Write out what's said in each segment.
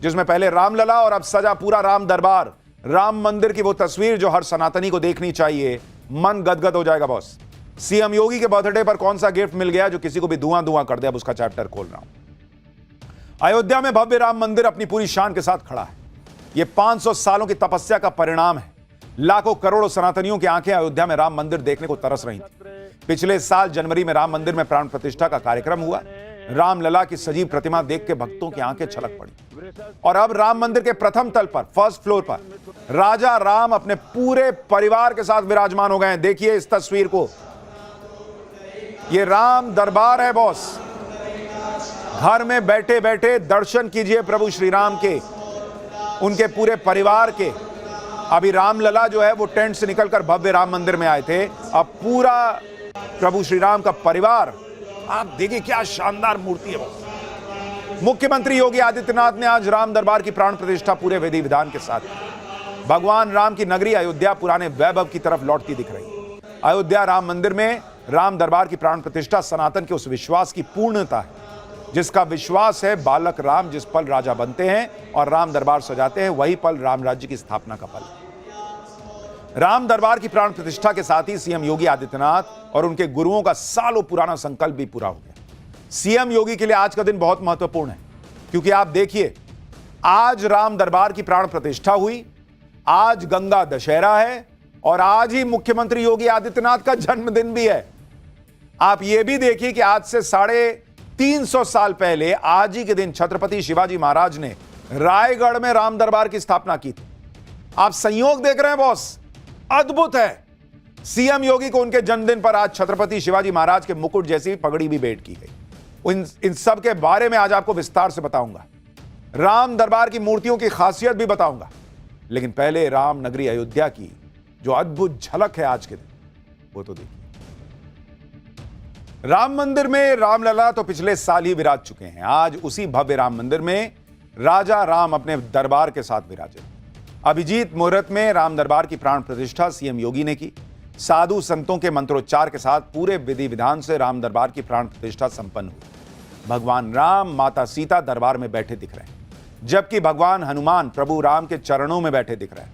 जिसमें पहले रामलला और अब सजा पूरा राम दरबार। राम मंदिर की वो तस्वीर जो हर सनातनी को देखनी चाहिए। मन गदगद हो जाएगा बॉस। सीएम योगी के बर्थडे पर कौन सा गिफ्ट मिल गया जो किसी को भी धुआं धुआं कर दे। अब उसका चैप्टर खोल रहा हूं। अयोध्या में भव्य राम मंदिर अपनी पूरी शान के साथ खड़ा है। यह 500 सालों की तपस्या का परिणाम है। लाखों करोड़ों सनातनियों की आंखें अयोध्या में राम मंदिर देखने को तरस रही थी। पिछले साल जनवरी में राम मंदिर में प्राण प्रतिष्ठा का कार्यक्रम हुआ। रामलला की सजीव प्रतिमा देख के भक्तों की आंखें छलक पड़ी। और अब राम मंदिर के प्रथम तल पर, फर्स्ट फ्लोर पर राजा राम अपने पूरे परिवार के साथ विराजमान हो गए हैं। देखिए इस तस्वीर को। ये राम दरबार है बॉस। घर में बैठे बैठे दर्शन कीजिए प्रभु श्री राम के, उनके पूरे परिवार के। अभी रामलला जो है वो टेंट से निकलकर भव्य राम मंदिर में आए थे। अब पूरा प्रभु श्री राम का परिवार, आप देखिए क्या शानदार मूर्ति है वो। मुख्यमंत्री योगी आदित्यनाथ ने आज राम दरबार की प्राण प्रतिष्ठा पूरे विधि विधान के साथ की। भगवान राम की नगरी अयोध्या पुराने वैभव की तरफ लौटती दिख रही। अयोध्या राम मंदिर में राम दरबार की प्राण प्रतिष्ठा सनातन के उस विश्वास की पूर्णता है जिसका विश्वास है बालक राम जिस पल राजा बनते हैं और राम दरबार सजाते हैं वही पल राम राज्य की स्थापना का पल है। राम दरबार की प्राण प्रतिष्ठा के साथ ही सीएम योगी आदित्यनाथ और उनके गुरुओं का सालों पुराना संकल्प भी पूरा हो गया। सीएम योगी के लिए आज का दिन बहुत महत्वपूर्ण है क्योंकि आप देखिए आज राम दरबार की प्राण प्रतिष्ठा हुई, आज गंगा दशहरा है और आज ही मुख्यमंत्री योगी आदित्यनाथ का जन्मदिन भी है। आप यह भी देखिए कि आज से 350 साल पहले आज ही के दिन छत्रपति शिवाजी महाराज ने रायगढ़ में राम दरबार की स्थापना की थी। आप संयोग देख रहे हैं बॉस, अद्भुत है। सीएम योगी को उनके जन्मदिन पर आज छत्रपति शिवाजी महाराज के मुकुट जैसी पगड़ी भी भेंट की गई। इन सब के बारे में आज आपको विस्तार से बताऊंगा। राम दरबार की मूर्तियों की खासियत भी बताऊंगा, लेकिन पहले राम नगरी अयोध्या की जो अद्भुत झलक है आज के दिन वो तो देखिए। राम मंदिर में रामलला तो पिछले साल ही विराज चुके हैं। आज उसी भव्य राम मंदिर में राजा राम अपने दरबार के साथ विराजे। अभिजीत मुहूर्त में राम दरबार की प्राण प्रतिष्ठा सीएम योगी ने की। साधु संतों के मंत्रोच्चार के साथ पूरे विधि विधान से राम दरबार की प्राण प्रतिष्ठा संपन्न हुई। भगवान राम माता सीता दरबार में बैठे दिख रहे हैं, जबकि भगवान हनुमान प्रभु राम के चरणों में बैठे दिख रहे हैं।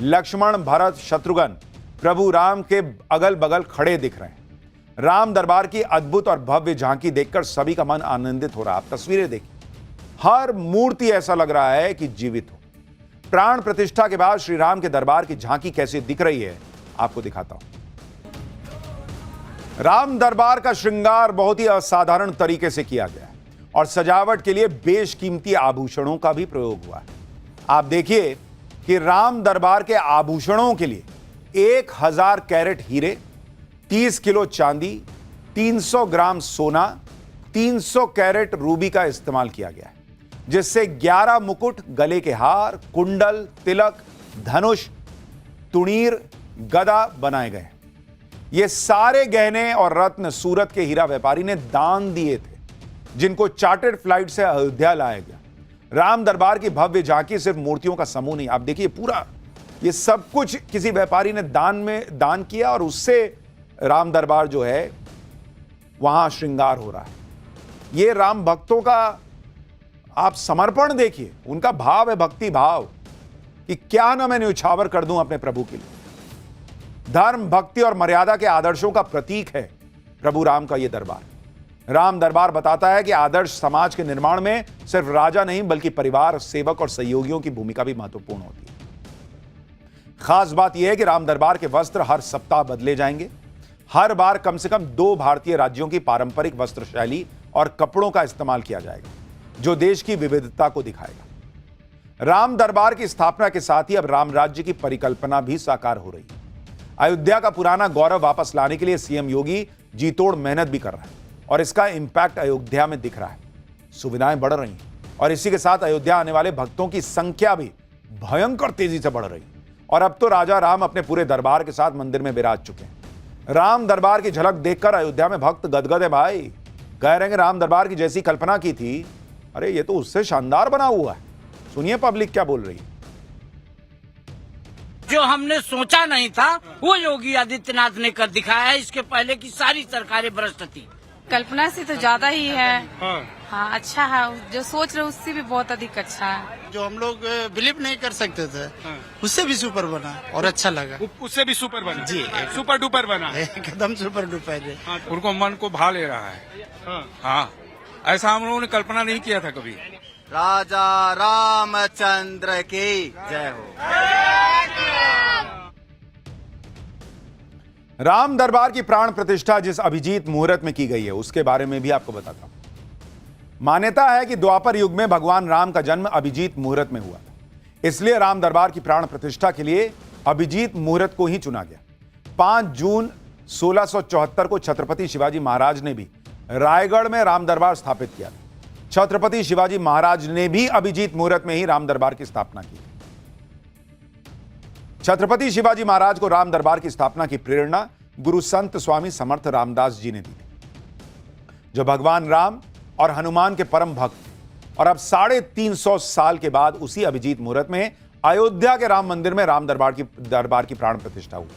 लक्ष्मण भरत शत्रुघ्न प्रभु राम के अगल बगल खड़े दिख रहे हैं। राम दरबार की अद्भुत और भव्य झांकी देखकर सभी का मन आनंदित हो रहा है। आप तस्वीरें देखिए, हर मूर्ति ऐसा लग रहा है कि जीवित हो। प्राण प्रतिष्ठा के बाद श्री राम के दरबार की झांकी कैसे दिख रही है आपको दिखाता हूं। राम दरबार का श्रृंगार बहुत ही असाधारण तरीके से किया गया है और सजावट के लिए बेशकीमती आभूषणों का भी प्रयोग हुआ है। आप देखिए कि राम दरबार के आभूषणों के लिए 1000 कैरेट हीरे, 30 किलो चांदी, 300 ग्राम सोना, 300 कैरेट रूबी का इस्तेमाल किया गया है, जिससे 11 मुकुट, गले के हार, कुंडल, तिलक, धनुष, तुणीर, गदा बनाए गए। ये सारे गहने और रत्न सूरत के हीरा व्यापारी ने दान दिए थे, जिनको चार्टर्ड फ्लाइट से अयोध्या लाया गया। राम दरबार की भव्य झांकी सिर्फ मूर्तियों का समूह नहीं, आप देखिए पूरा ये सब कुछ किसी व्यापारी ने दान किया और उससे राम दरबार जो है वहां श्रृंगार हो रहा है। ये राम भक्तों का आप समर्पण देखिए, उनका भाव है भक्ति भाव कि क्या ना मैं न्यौछावर कर दूं अपने प्रभु के लिए। धर्म, भक्ति और मर्यादा के आदर्शों का प्रतीक है प्रभु राम का यह दरबार। राम दरबार बताता है कि आदर्श समाज के निर्माण में सिर्फ राजा नहीं बल्कि परिवार, सेवक और सहयोगियों की भूमिका भी महत्वपूर्ण होती है। खास बात यह है कि राम दरबार के वस्त्र हर सप्ताह बदले जाएंगे। हर बार कम से कम 2 भारतीय राज्यों की पारंपरिक वस्त्र शैली और कपड़ों का इस्तेमाल किया जाएगा, जो देश की विविधता को दिखाएगा। राम दरबार की स्थापना के साथ ही अब राम राज्य की परिकल्पना भी साकार हो रही है। अयोध्या का पुराना गौरव वापस लाने के लिए सीएम योगी जी तोड़ मेहनत भी कर रहा है और इसका इंपैक्ट अयोध्या में दिख रहा है। सुविधाएं बढ़ रही हैं और इसी के साथ अयोध्या आने वाले भक्तों की संख्या भी भयंकर तेजी से बढ़ रही है। और अब तो राजा राम अपने पूरे दरबार के साथ मंदिर में विराज चुके हैं। राम दरबार की झलक देखकर अयोध्या में भक्त गदगद है भाई। कह रहे हैं राम दरबार की जैसी कल्पना की थी, अरे ये तो उससे शानदार बना हुआ है। सुनिए पब्लिक क्या बोल रही है। जो हमने सोचा नहीं था वो योगी आदित्यनाथ ने कर दिखाया है। इसके पहले की सारी सरकारें भ्रष्ट थी, कल्पना से तो ज्यादा ही है। हाँ। हाँ, अच्छा है, जो सोच रहे उससे भी बहुत अधिक अच्छा है। जो हम लोग बिलीव नहीं कर सकते थे हाँ। उससे भी सुपर बना और अच्छा लगा। उससे भी सुपर बना जी, सुपर डुपर बना। एकदम सुपर डुपर है। हाँ, उनको मन को भा ले रहा है। हाँ, ऐसा हम लोगों ने कल्पना नहीं किया था कभी। राजा रामचंद्र की जय हो। राम दरबार की प्राण प्रतिष्ठा जिस अभिजीत मुहूर्त में की गई है उसके बारे में भी आपको बताता हूं। मान्यता है कि द्वापर युग में भगवान राम का जन्म अभिजीत मुहूर्त में हुआ, इसलिए राम दरबार की प्राण प्रतिष्ठा के लिए अभिजीत मुहूर्त को ही चुना गया। 5 जून 1674 को छत्रपति शिवाजी महाराज ने भी रायगढ़ में राम दरबार स्थापित किया था। छत्रपति शिवाजी महाराज ने भी अभिजीत मुहूर्त में ही राम दरबार की स्थापना की। छत्रपति शिवाजी महाराज को राम दरबार की स्थापना की प्रेरणा गुरु संत स्वामी समर्थ रामदास जी ने दी थी, जो भगवान राम और हनुमान के परम भक्त थे। और अब 350 साल के बाद उसी अभिजीत मुहूर्त में अयोध्या के राम मंदिर में राम दरबार की प्राण प्रतिष्ठा हुई।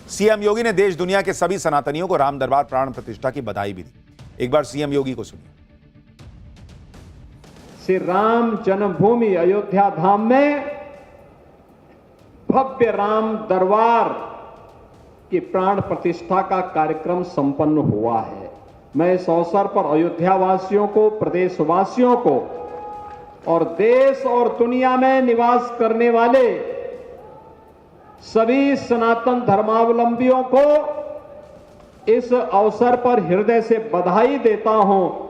सीएम योगी ने देश दुनिया के सभी सनातनियों को राम दरबार प्राण प्रतिष्ठा की बधाई भी दी। एक बार सीएम योगी को सुनिए। श्री राम जन्मभूमि अयोध्या धाम में भव्य राम दरबार की प्राण प्रतिष्ठा का कार्यक्रम संपन्न हुआ है। मैं इस अवसर पर अयोध्या वासियों को, प्रदेशवासियों को और देश और दुनिया में निवास करने वाले सभी सनातन धर्मावलंबियों को इस अवसर पर हृदय से बधाई देता हूं।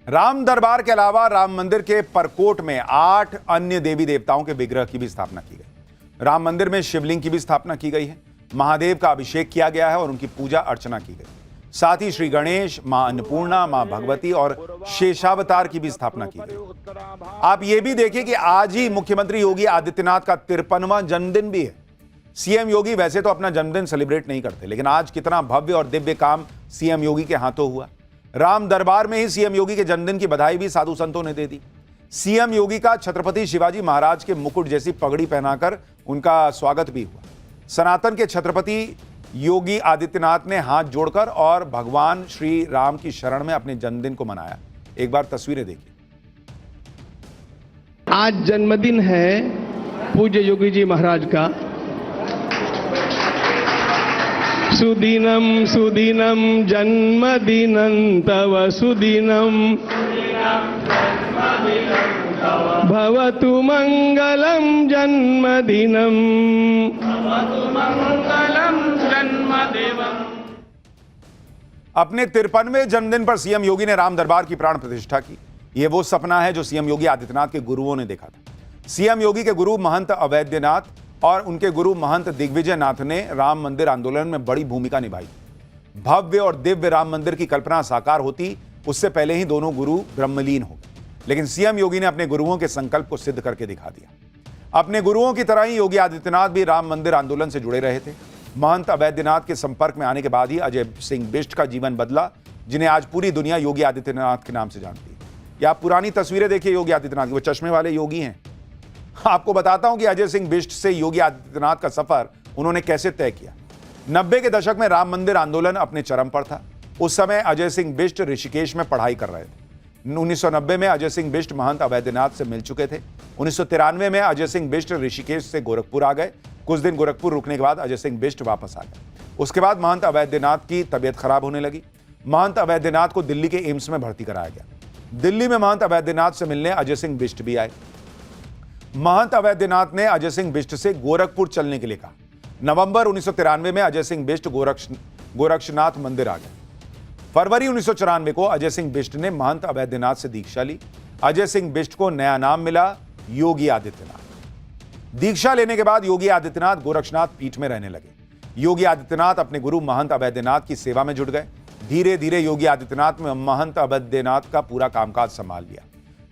राम दरबार के अलावा राम मंदिर के परकोट में 8 अन्य देवी देवताओं के विग्रह की भी स्थापना की गई। राम मंदिर में शिवलिंग की भी स्थापना की गई है, महादेव का अभिषेक किया गया है और उनकी पूजा अर्चना की गई। साथ ही श्री गणेश, मां अन्नपूर्णा, मां भगवती और शेषावतार की भी स्थापना की गई। आप ये भी देखिए कि आज ही मुख्यमंत्री योगी आदित्यनाथ का 53वां जन्मदिन भी है। सीएम योगी वैसे तो अपना जन्मदिन सेलिब्रेट नहीं करते, लेकिन आज कितना भव्य और दिव्य काम सीएम योगी के हाथों हुआ। राम दरबार में ही सीएम योगी के जन्मदिन की बधाई भी साधु संतों ने दे दी। सीएम योगी का छत्रपति शिवाजी महाराज के मुकुट जैसी पगड़ी पहनाकर उनका स्वागत भी हुआ। सनातन के छत्रपति योगी आदित्यनाथ ने हाथ जोड़कर और भगवान श्री राम की शरण में अपने जन्मदिन को मनाया। एक बार तस्वीरें देखिए। आज जन्मदिन है पूज्य योगी जी महाराज का। सुदिनम सुदिनम जन्मदिनं तव सुदिनम भवतु मंगलम जन्मदिनम। अपने 53वें जन्मदिन पर सीएम योगी ने राम दरबार की प्राण प्रतिष्ठा की। यह वो सपना है जो सीएम योगी आदित्यनाथ के गुरुओं ने देखा था। सीएम योगी के गुरु महंत अवैधनाथ और उनके गुरु महंत दिग्विजय नाथ ने राम मंदिर आंदोलन में बड़ी भूमिका निभाई। भव्य और दिव्य राम मंदिर की कल्पना साकार होती उससे पहले ही दोनों गुरु ब्रह्मलीन हो गए, लेकिन सीएम योगी ने अपने गुरुओं के संकल्प को सिद्ध करके दिखा दिया। अपने गुरुओं की तरह ही योगी आदित्यनाथ भी राम मंदिर आंदोलन से जुड़े रहे थे। महंत अवैधनाथ के संपर्क में आने के बाद ही अजय सिंह बिष्ट का जीवन बदला, जिन्हें आज पूरी दुनिया योगी आदित्यनाथ के नाम से जानती है। या आप पुरानी तस्वीरें देखिए योगी आदित्यनाथ की, वो चश्मे वाले योगी हैं। आपको बताता हूं कि अजय सिंह बिष्ट से योगी आदित्यनाथ का सफर उन्होंने कैसे तय किया। 90 के दशक में राम मंदिर आंदोलन अपने चरम पर था। उस समय अजय सिंह बिष्ट ऋषिकेश में पढ़ाई कर रहे थे। 1990 में अजय सिंह बिष्ट महंत अवैधनाथ से मिल चुके थे। 1993 में अजय सिंह बिष्ट ऋषिकेश से गोरखपुर आ गए। कुछ दिन गोरखपुर रुकने के बाद अजय सिंह बिष्ट वापस आ गए। उसके बाद महंत अवैधनाथ की तबीयत खराब होने लगी। महंत अवैधनाथ को दिल्ली के एम्स में भर्ती कराया गया। दिल्ली में महंत अवैधनाथ से मिलने अजय सिंह बिष्ट भी आए। महंत अवैधनाथ ने अजय सिंह बिष्ट से गोरखपुर चलने के लिए कहा। नवंबर 1993 में अजय सिंह बिष्ट गोरक्षनाथ मंदिर आ गए। फरवरी 1994 को अजय सिंह बिष्ट ने महंत अवैधनाथ से दीक्षा ली। अजय सिंह बिष्ट को नया नाम मिला योगी आदित्यनाथ। दीक्षा लेने के बाद योगी आदित्यनाथ गोरक्षनाथ पीठ में रहने लगे। योगी आदित्यनाथ अपने गुरु महंत अवैधनाथ की सेवा में जुट गए। धीरे धीरे योगी आदित्यनाथ में महंत अवैधनाथ का पूरा कामकाज संभाल लिया।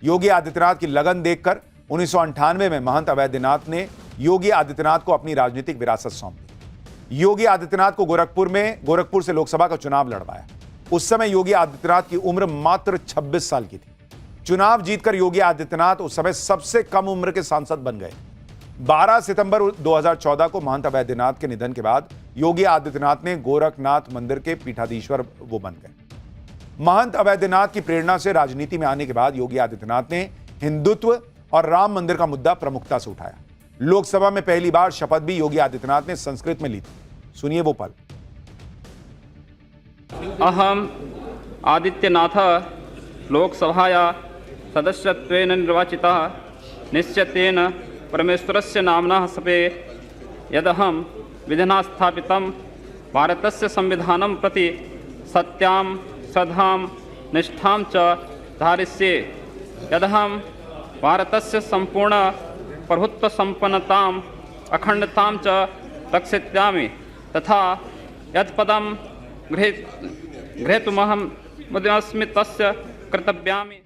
योगी आदित्यनाथ की लगन देखकर 1998 में महंत अवैधनाथ ने योगी आदित्यनाथ को अपनी राजनीतिक विरासत सौंप दी। योगी आदित्यनाथ को गोरखपुर से लोकसभा का चुनाव लड़वाया। उस समय योगी आदित्यनाथ की उम्र मात्र 26 साल की थी। चुनाव जीतकर योगी आदित्यनाथ उस समय सबसे कम उम्र के सांसद बन गए। 12 सितंबर 2014 को महंत अवैधनाथ के निधन के बाद योगी आदित्यनाथ ने गोरखनाथ मंदिर के पीठाधीश्वर वो बन गए। महंत अवैधनाथ की प्रेरणा से राजनीति में आने के बाद योगी आदित्यनाथ ने हिंदुत्व और राम मंदिर का मुद्दा प्रमुखता से उठाया। लोकसभा में पहली बार शपथ भी योगी आदित्यनाथ ने संस्कृत में ली थी। सुनिए वो पल। अहम आदित्यनाथ लोकसभाया सदस्यत्वेन निर्वाचितः निश्चितेन परमेश्वरस्य नाम्नः सपे यदहं विधिना स्थापितं भारतस्य संविधानं प्रति सत्यां श्रद्धां निष्ठां च धारयिष्ये यदहं भारतस्य सम्पूर्ण प्रभुत्वसम्पन्नताम् अखण्डतां च रक्षिष्यामि तथा यत्पदं गृहीतुमहं मुद्यमस्मि तस्य कर्तव्यामि।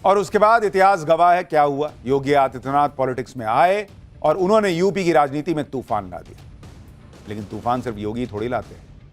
और उसके बाद इतिहास गवाह है क्या हुआ। योगी आदित्यनाथ पॉलिटिक्स में आए और उन्होंने यूपी की राजनीति में तूफान ला दिया। लेकिन तूफान सिर्फ योगी थोड़ी लाते हैं।